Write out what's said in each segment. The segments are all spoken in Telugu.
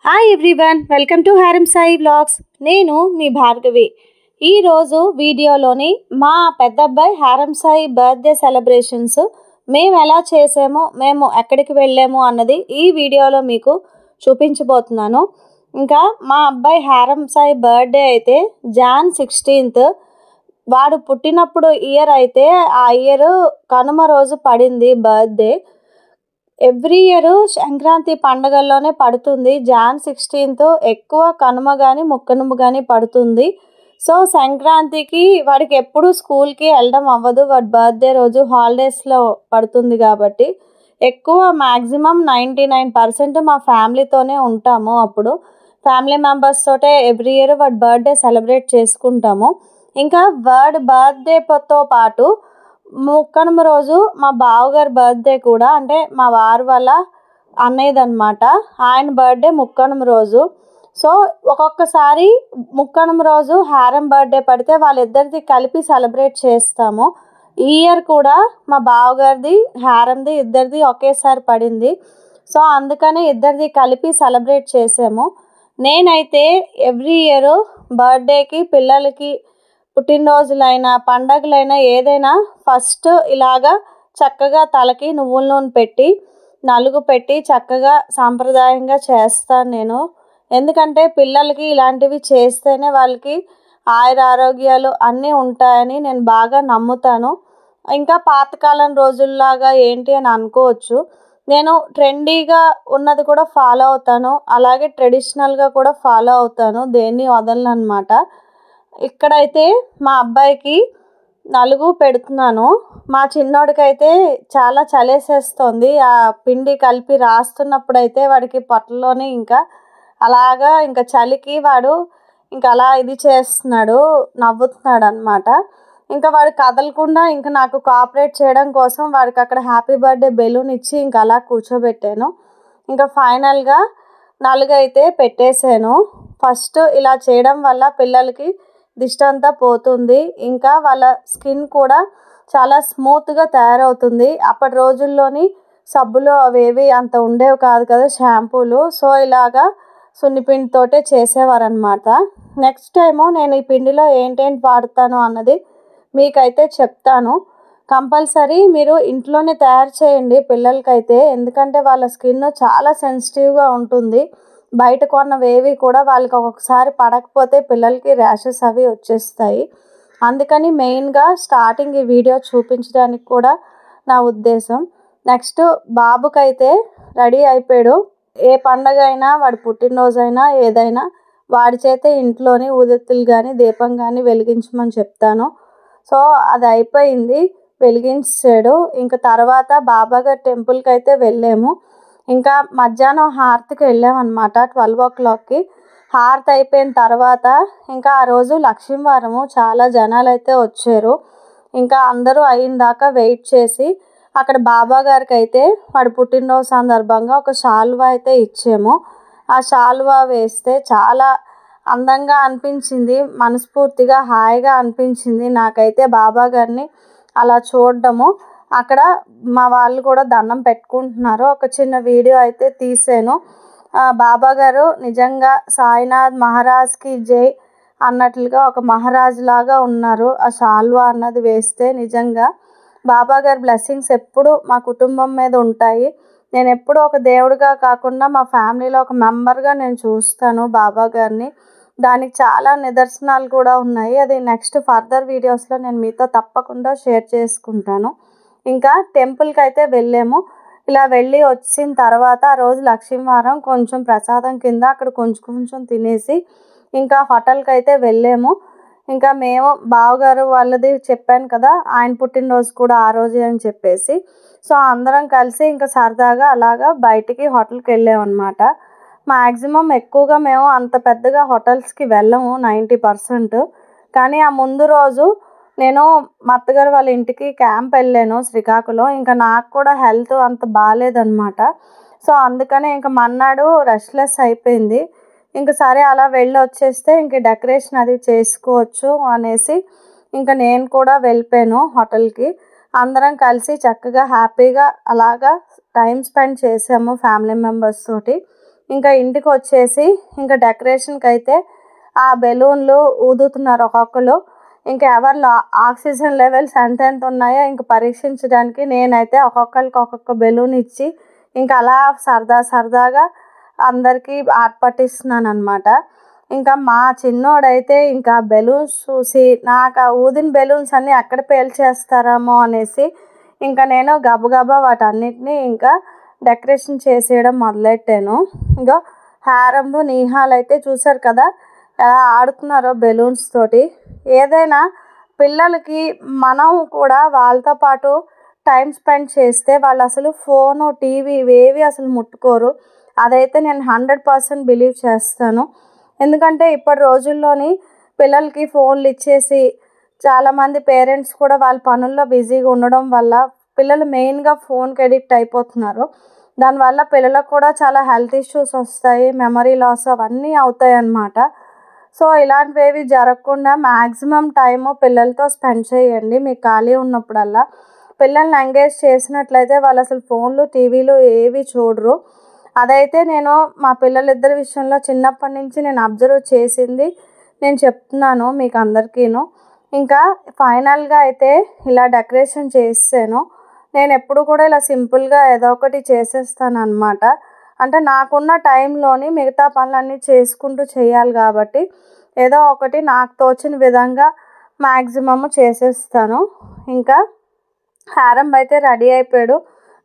హాయ్ ఎవ్రీవన్, వెల్కమ్ టు హారం సాయి వ్లాగ్స్. నేను మీ భార్గవి. ఈరోజు వీడియోలోని మా పెద్ద అబ్బాయి హారం సాయి బర్త్డే సెలబ్రేషన్స్ మేము ఎలా చేసామో, మేము ఎక్కడికి వెళ్ళాము అన్నది ఈ వీడియోలో మీకు చూపించబోతున్నాను. ఇంకా మా అబ్బాయి హారం సాయి బర్త్డే అయితే జాన్ 16th. వాడు పుట్టినప్పుడు ఇయర్ అయితే ఆ ఇయర్ కనుమ రోజు పడింది బర్త్డే. ఎవ్రీ ఇయర్ సంక్రాంతి పండగల్లోనే పడుతుంది. జాన్ 16th ఎక్కువ కనుమ కానీ ముక్కనుమ కానీ పడుతుంది. సో సంక్రాంతికి వాడికి ఎప్పుడు స్కూల్కి వెళ్ళడం అవ్వదు. వాడి బర్త్డే రోజు హాలిడేస్లో పడుతుంది కాబట్టి ఎక్కువ మ్యాక్సిమం 99% మా ఫ్యామిలీతోనే ఉంటాము. అప్పుడు ఫ్యామిలీ మెంబర్స్ తోటే ఎవ్రీ ఇయర్ వాడి బర్త్డే సెలబ్రేట్ చేసుకుంటాము. ఇంకా వాడి బర్త్డేతో పాటు ముక్కనుమ రోజు మా బావగారి బర్త్డే కూడా, అంటే మా వారు వాళ్ళ అన్నయ్యదనమాట. ఆయన బర్త్డే ముక్కనుమ రోజు. సో ఒక్కొక్కసారి ముక్కనుమ రోజు హారం బర్త్డే పడితే వాళ్ళిద్దరిది కలిపి సెలబ్రేట్ చేస్తాము. ఈ ఇయర్ కూడా మా బావగారిది హారంది ఇద్దరిది ఒకేసారి పడింది. సో అందుకనే ఇద్దరిది కలిపి సెలబ్రేట్ చేసాము. నేనైతే ఎవ్రీ ఇయర్ బర్త్డేకి పిల్లలకి పుట్టినరోజులైనా పండగలైనా ఏదైనా ఫస్ట్ ఇలాగా చక్కగా తలకి నువ్వుల నూనె పెట్టి నలుగు పెట్టి చక్కగా సాంప్రదాయంగా చేస్తాను నేను. ఎందుకంటే పిల్లలకి ఇలాంటివి చేస్తేనే వాళ్ళకి ఆయుర ఆరోగ్యాలు అన్నీ ఉంటాయని నేను బాగా నమ్ముతాను. ఇంకా పాతకాలం రోజుల్లాగా ఏంటి అని అనుకోవచ్చు. నేను ట్రెండీగా ఉన్నది కూడా ఫాలో అవుతాను, అలాగే ట్రెడిషనల్గా కూడా ఫాలో అవుతాను, దేన్ని వదలను అనమాట. ఇక్కడైతే మా అబ్బాయికి నలుగు పెడుతున్నాను. మా చిన్నోడికైతే చాలా చలేసేస్తుంది. ఆ పిండి కలిపి రాస్తున్నప్పుడైతే వాడికి పొట్టలోనే ఇంకా అలాగా ఇంకా చలికి వాడు ఇంకా అలా ఇది చేస్తున్నాడు, నవ్వుతున్నాడు అనమాట. ఇంకా వాడు కదలకుండా ఇంకా నాకు కోఆపరేట్ చేయడం కోసం వాడికి అక్కడ హ్యాపీ బర్త్డే బెలూన్ ఇచ్చి ఇంకా అలా కూర్చోబెట్టాను. ఇంకా ఫైనల్గా నలుగైతే పెట్టేశాను. ఫస్ట్ ఇలా చేయడం వల్ల పిల్లలకి దిష్టి అంతా పోతుంది. ఇంకా వాళ్ళ స్కిన్ కూడా చాలా స్మూత్గా తయారవుతుంది. అప్పటి రోజుల్లోని సబ్బులు అవేవి అంత ఉండేవి కాదు కదా, షాంపూలు. సో ఇలాగా సున్నిపిండితోటే చేసేవారనమాట. నెక్స్ట్ టైము నేను ఈ పిండిలో ఏంటేంటి వాడతాను అన్నది మీకైతే చెప్తాను. కంపల్సరీ మీరు ఇంట్లోనే తయారు చేయండి పిల్లలకైతే, ఎందుకంటే వాళ్ళ స్కిన్ చాలా సెన్సిటివ్గా ఉంటుంది. బయట కొన్నవేవి కూడా వాళ్ళకి ఒక్కొక్కసారి పడకపోతే పిల్లలకి ర్యాషెస్ అవి వచ్చేస్తాయి. అందుకని మెయిన్గా స్టార్టింగ్ ఈ వీడియో చూపించడానికి కూడా నా ఉద్దేశం. నెక్స్ట్ బాబుకైతే రెడీ అయిపోయాడు. ఏ పండగ అయినా వాడి పుట్టినరోజైనా ఏదైనా వాడి చేతే ఇంట్లోని ఊదెత్తులు కానీ దీపం కానీ వెలిగించమని చెప్తాను. సో అది అయిపోయింది, వెలిగించాడు. ఇంకా తర్వాత బాబాగారి టెంపుల్కి అయితే వెళ్ళాము. ఇంకా మధ్యాహ్నం హారతికి వెళ్ళామన్నమాట 12 o'clockకి. హారతి అయిపోయిన తర్వాత ఇంకా ఆ రోజు లక్ష్మీవారము, చాలా జనాలు అయితే వచ్చారు. ఇంకా అందరూ అయిన దాకా వెయిట్ చేసి అక్కడ బాబా గారికి అయితే వాడి పుట్టినరోజు సందర్భంగా ఒక శాలువా అయితే ఇచ్చాము. ఆ శాలువా వేస్తే చాలా అందంగా అనిపించింది, మనస్ఫూర్తిగా హాయిగా అనిపించింది నాకైతే బాబా గారిని అలా చూడడము. అక్కడ మా వాళ్ళు కూడా దండం పెట్టుకుంటున్నారు. ఒక చిన్న వీడియో అయితే తీసాను. బాబా గారు నిజంగా సాయినాథ్ మహారాజ్కి జై అన్నట్లుగా ఒక మహారాజు లాగా ఉన్నారు. ఆ శాల్వా అన్నది వేస్తే నిజంగా బాబా గారి బ్లెస్సింగ్స్ ఎప్పుడు మా కుటుంబం మీద ఉంటాయి. నేను ఎప్పుడు ఒక దేవుడిగా కాకుండా మా ఫ్యామిలీలో ఒక మెంబర్గా నేను చూస్తాను బాబా గారిని. దానికి చాలా నిదర్శనాలు కూడా ఉన్నాయి. అది నెక్స్ట్ ఫర్దర్ వీడియోస్లో నేను మీతో తప్పకుండా షేర్ చేసుకుంటాను. ఇంకా టెంపుల్కి అయితే వెళ్ళాము. ఇలా వెళ్ళి వచ్చిన తర్వాత ఆ రోజు లక్ష్మీవారం కొంచెం ప్రసాదం కింద అక్కడ కొంచెం తినేసి ఇంకా హోటల్కి అయితే వెళ్ళాము. ఇంకా మేము బావగారు వాళ్ళది చెప్పాను కదా, ఆయన పుట్టినరోజు కూడా ఆ రోజే అని చెప్పేసి, సో అందరం కలిసి ఇంకా సరదాగా అలాగా బయటికి హోటల్కి వెళ్ళామన్నమాట. మ్యాక్సిమం ఎక్కువగా మేము అంత పెద్దగా హోటల్స్కి వెళ్ళము 90%. కానీ ఆ ముందు రోజు నేను మా అత్తగారు వాళ్ళ ఇంటికి క్యాంప్ వెళ్ళాను శ్రీకాకుళం. ఇంకా నాకు కూడా హెల్త్ అంత బాగాలేదనమాట. సో అందుకనే ఇంకా మన్నాడు రెస్ట్లెస్ అయిపోయింది. ఇంకా సరే అలా వెళ్ళి వచ్చేస్తే ఇంక డెకరేషన్ అది చేసుకోవచ్చు అనేసి ఇంకా నేను కూడా వెళ్ళిపోయాను హోటల్కి. అందరం కలిసి చక్కగా హ్యాపీగా అలాగా టైం స్పెండ్ చేసాము ఫ్యామిలీ మెంబర్స్ తోటి. ఇంకా ఇంటికి వచ్చేసి ఇంకా డెకరేషన్కి అయితే ఆ బెలూన్లు ఊదుతున్నారు ఒక్కొక్కరు. ఇంకా ఎవరిలో ఆక్సిజన్ లెవెల్స్ ఎంతెంత ఉన్నాయో ఇంక పరీక్షించడానికి నేనైతే ఒక్కొక్కరికి ఒక్కొక్క బెలూన్ ఇచ్చి ఇంకా అలా సరదాగా అందరికీ ఆర్పట్టిస్తున్నాను అనమాట. ఇంకా మా చిన్నోడైతే ఇంకా బెలూన్స్ చూసి నాకు ఆ ఊదిన బెలూన్స్ అన్నీ ఎక్కడ పేల్చేస్తారేమో అనేసి ఇంకా నేను గబగబా వాటన్నిటిని ఇంకా డెకరేషన్ చేసేయడం మొదలెట్టాను. ఇంకా హారంబు నీహాలు అయితే చూసారు కదా ఎలా ఆడుతున్నారో బెలూన్స్ తోటి. ఏదైనా పిల్లలకి మనం కూడా వాళ్ళతో పాటు టైం స్పెండ్ చేస్తే వాళ్ళు అసలు ఫోను టీవీ ఇవేవి అసలు ముట్టుకోరు. అదైతే నేను 100% బిలీవ్ చేస్తాను. ఎందుకంటే ఇప్పటి రోజుల్లోని పిల్లలకి ఫోన్లు ఇచ్చేసి చాలామంది పేరెంట్స్ కూడా వాళ్ళ పనుల్లో బిజీగా ఉండడం వల్ల పిల్లలు మెయిన్గా ఫోన్కి అడిక్ట్ అయిపోతున్నారు. దానివల్ల పిల్లలకు కూడా చాలా హెల్త్ ఇష్యూస్ వస్తాయి, మెమరీ లాస్ అవన్నీ అవుతాయి అన్నమాట. సో ఇలాంటివి జరగకుండా మ్యాక్సిమం టైము పిల్లలతో స్పెండ్ చేయండి. మీకు ఖాళీ ఉన్నప్పుడల్లా పిల్లల్ని ఎంగేజ్ చేసినట్లయితే వాళ్ళు అసలు ఫోన్లు టీవీలు ఏవి చూడరు. అదైతే నేను మా పిల్లలిద్దరి విషయంలో చిన్నప్పటి నుంచి నేను అబ్జర్వ్ చేసింది నేను చెప్తున్నాను మీకు అందరికీను. ఇంకా ఫైనల్గా అయితే ఇలా డెకరేషన్ చేసాను. నేను ఎప్పుడు కూడా ఇలా సింపుల్గా ఏదో ఒకటి చేసేస్తాను అన్నమాట. అంటే నాకున్న టైంలోని మిగతా పనులన్నీ చేసుకుంటూ చేయాలి కాబట్టి ఏదో ఒకటి నాకు తోచిన విధంగా మ్యాక్సిమమ్ చేసేస్తాను. ఇంకా హారం అయితే రెడీ అయిపోయాడు.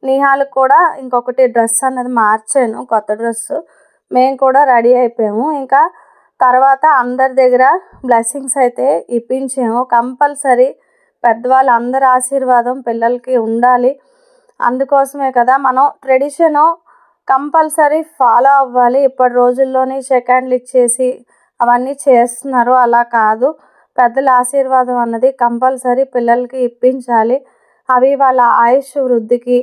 నిహాల్కి కూడా ఇంకొకటి డ్రెస్ అన్నది మార్చాను, కొత్త డ్రెస్సు. మేము కూడా రెడీ అయిపోయాము. ఇంకా తర్వాత అందరి దగ్గర బ్లెస్సింగ్స్ అయితే ఇప్పించాము. కంపల్సరీ పెద్దవాళ్ళ అందరి ఆశీర్వాదం పిల్లలకి ఉండాలి. అందుకోసమే కదా మనం ట్రెడిషను కంపల్సరీ ఫాలో అవ్వాలి. ఇప్పటి రోజుల్లోని సెకండ్లు ఇచ్చేసి అవన్నీ చేస్తున్నారు. అలా కాదు, పెద్దల ఆశీర్వాదం అన్నది కంపల్సరీ పిల్లలకి ఇప్పించాలి. అవి వాళ్ళ ఆయుష్ వృద్ధికి,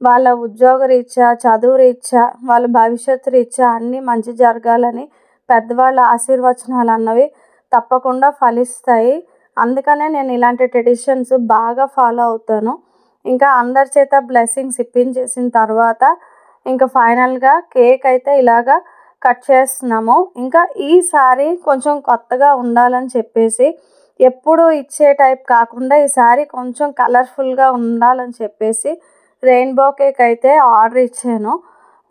వాళ్ళ ఉద్యోగ రీత్యా, చదువు రీత్యా, వాళ్ళ భవిష్యత్తు రీత్యా అన్నీ మంచి జరగాలని పెద్దవాళ్ళ ఆశీర్వచనాలు అన్నవి తప్పకుండా ఫలిస్తాయి. అందుకనే నేను ఇలాంటి ట్రెడిషన్స్ బాగా ఫాలో అవుతాను. ఇంకా అందరి చేత బ్లెస్సింగ్స్ ఇప్పించేసిన తర్వాత ఇంకా ఫైనల్గా కేక్ అయితే ఇలాగా కట్ చేస్తున్నాము. ఇంకా ఈసారి కొంచెం కొత్తగా ఉండాలని చెప్పేసి ఎప్పుడు ఇచ్చే టైప్ కాకుండా ఈసారి కొంచెం కలర్ఫుల్గా ఉండాలని చెప్పేసి రెయిన్బో కేక్ అయితే ఆర్డర్ ఇచ్చాను.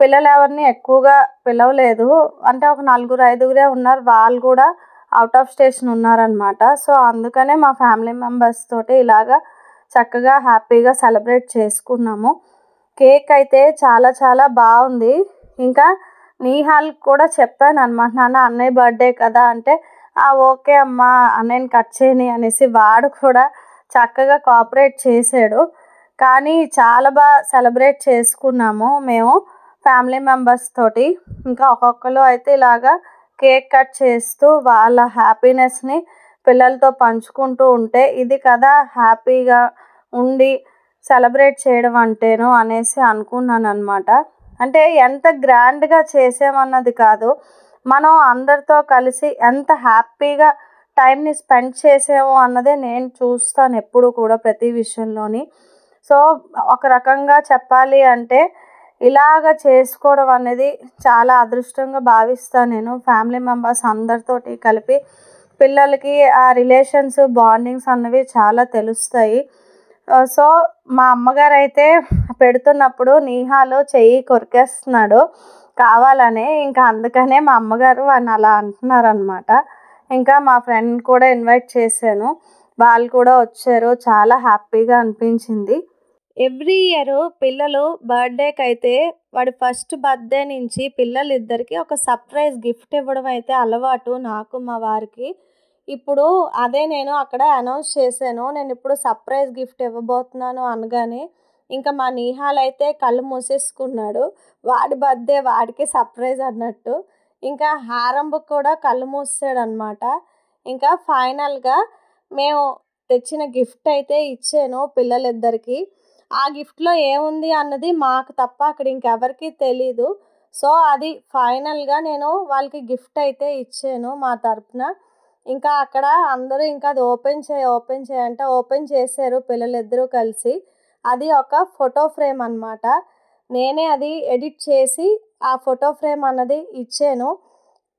పిల్లలు ఎవరిని ఎక్కువగా పిలవలేదు. అంటే ఒక 4-5 ఉన్నారు. వాళ్ళు కూడా అవుట్ ఆఫ్ స్టేషన్ ఉన్నారనమాట. సో అందుకనే మా ఫ్యామిలీ మెంబర్స్ తోటి ఇలాగా చక్కగా హ్యాపీగా సెలబ్రేట్ చేసుకున్నాము. కేక్ అయితే చాలా చాలా బాగుంది. ఇంకా నీహాల్కి కూడా చెప్పాను అనమాట, నాన్న అన్నయ్య బర్త్డే కదా అంటే ఓకే అమ్మా అన్నయ్యని కట్ చేయని అనేసి వాడు కూడా చక్కగా కోఆపరేట్ చేశాడు. కానీ చాలా బాగా సెలబ్రేట్ చేసుకున్నాము మేము ఫ్యామిలీ మెంబర్స్ తోటి. ఇంకా ఒక్కొక్కరు అయితే ఇలాగా కేక్ కట్ చేస్తూ వాళ్ళ హ్యాపీనెస్ని పిల్లలతో పంచుకుంటూ ఉంటే ఇది కదా హ్యాపీగా ఉండి సెలబ్రేట్ చేయడం అంటేను అనేసి అనుకున్నాను అనమాట. అంటే ఎంత గ్రాండ్గా చేసామన్నది కాదు, మనం అందరితో కలిసి ఎంత హ్యాపీగా టైంని స్పెండ్ చేసాము అన్నదే నేను చూస్తాను ఎప్పుడు కూడా ప్రతి విషయంలోని. సో ఒక రకంగా చెప్పాలి అంటే ఇలాగ చేసుకోవడం అనేది చాలా అదృష్టంగా భావిస్తాను నేను. ఫ్యామిలీ మెంబర్స్ అందరితోటి కలిపి పిల్లలకి ఆ రిలేషన్స్ బాండింగ్స్ అన్నవి చాలా తెలుస్తాయి. సో మా అమ్మగారు అయితే పెడుతున్నప్పుడు నీహాలు చెయ్యి కొరికేస్తున్నాడు కావాలనే. ఇంకా అందుకనే మా అమ్మగారు వాడిని అలా అంటున్నారనమాట. ఇంకా మా ఫ్రెండ్ కూడా ఇన్వైట్ చేశాను, వాళ్ళు కూడా వచ్చారు. చాలా హ్యాపీగా అనిపించింది. ఎవ్రీ ఇయర్ పిల్లలు బర్త్డేకి అయితే వాడి ఫస్ట్ బర్త్డే నుంచి పిల్లలిద్దరికి ఒక సర్ప్రైజ్ గిఫ్ట్ ఇవ్వడం అయితే అలవాటు నాకు మా వారికి. ఇప్పుడు అదే నేను అక్కడ అనౌన్స్ చేశాను, నేను ఇప్పుడు సర్ప్రైజ్ గిఫ్ట్ ఇవ్వబోతున్నాను అనగానే ఇంకా మా నీహాల్ అయితే కళ్ళు మూసేసుకున్నాడు. వాడి బర్త్డే వాడికి సర్ప్రైజ్ అన్నట్టు. ఇంకా హారంబుక్ కూడా కళ్ళు మూసాడు అనమాట. ఇంకా ఫైనల్గా మేము తెచ్చిన గిఫ్ట్ అయితే ఇచ్చాను పిల్లలిద్దరికి. ఆ గిఫ్ట్లో ఏముంది అన్నది మాకు తప్ప అక్కడ ఇంకెవరికి తెలీదు. సో అది ఫైనల్గా నేను వాళ్ళకి గిఫ్ట్ అయితే ఇచ్చాను మా తరపున. ఇంకా అక్కడ అందరూ ఇంకా అది ఓపెన్ చేయంటే ఓపెన్ చేశారు పిల్లలిద్దరూ కలిసి. అది ఒక ఫోటో ఫ్రేమ్ అనమాట. నేనే అది ఎడిట్ చేసి ఆ ఫోటో ఫ్రేమ్ అన్నది ఇచ్చాను.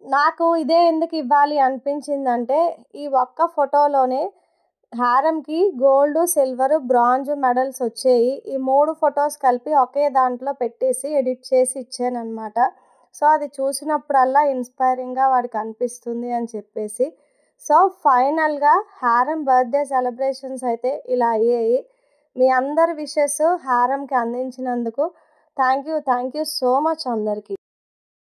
నాకు ఇదే ఎందుకు ఇవ్వాలి అనిపించిందంటే ఈ ఒక్క ఫోటోలోనే హారంకి గోల్డ్, సిల్వర్, బ్రాంజ్ మెడల్స్ వచ్చాయి. ఈ 3 ఫొటోస్ కలిపి ఒకే దాంట్లో పెట్టేసి ఎడిట్ చేసి ఇచ్చాననమాట. సో అది చూసినప్పుడల్లా ఇన్స్పైరింగ్గా వాడికి అనిపిస్తుంది అని చెప్పేసి. సో ఫైనల్గా హారం బర్త్డే సెలబ్రేషన్స్ అయితే ఇలా అయ్యాయి. మీ అందరి విషెస్ హారంకి అందించినందుకు థ్యాంక్ యూ సో మచ్ అందరికీ.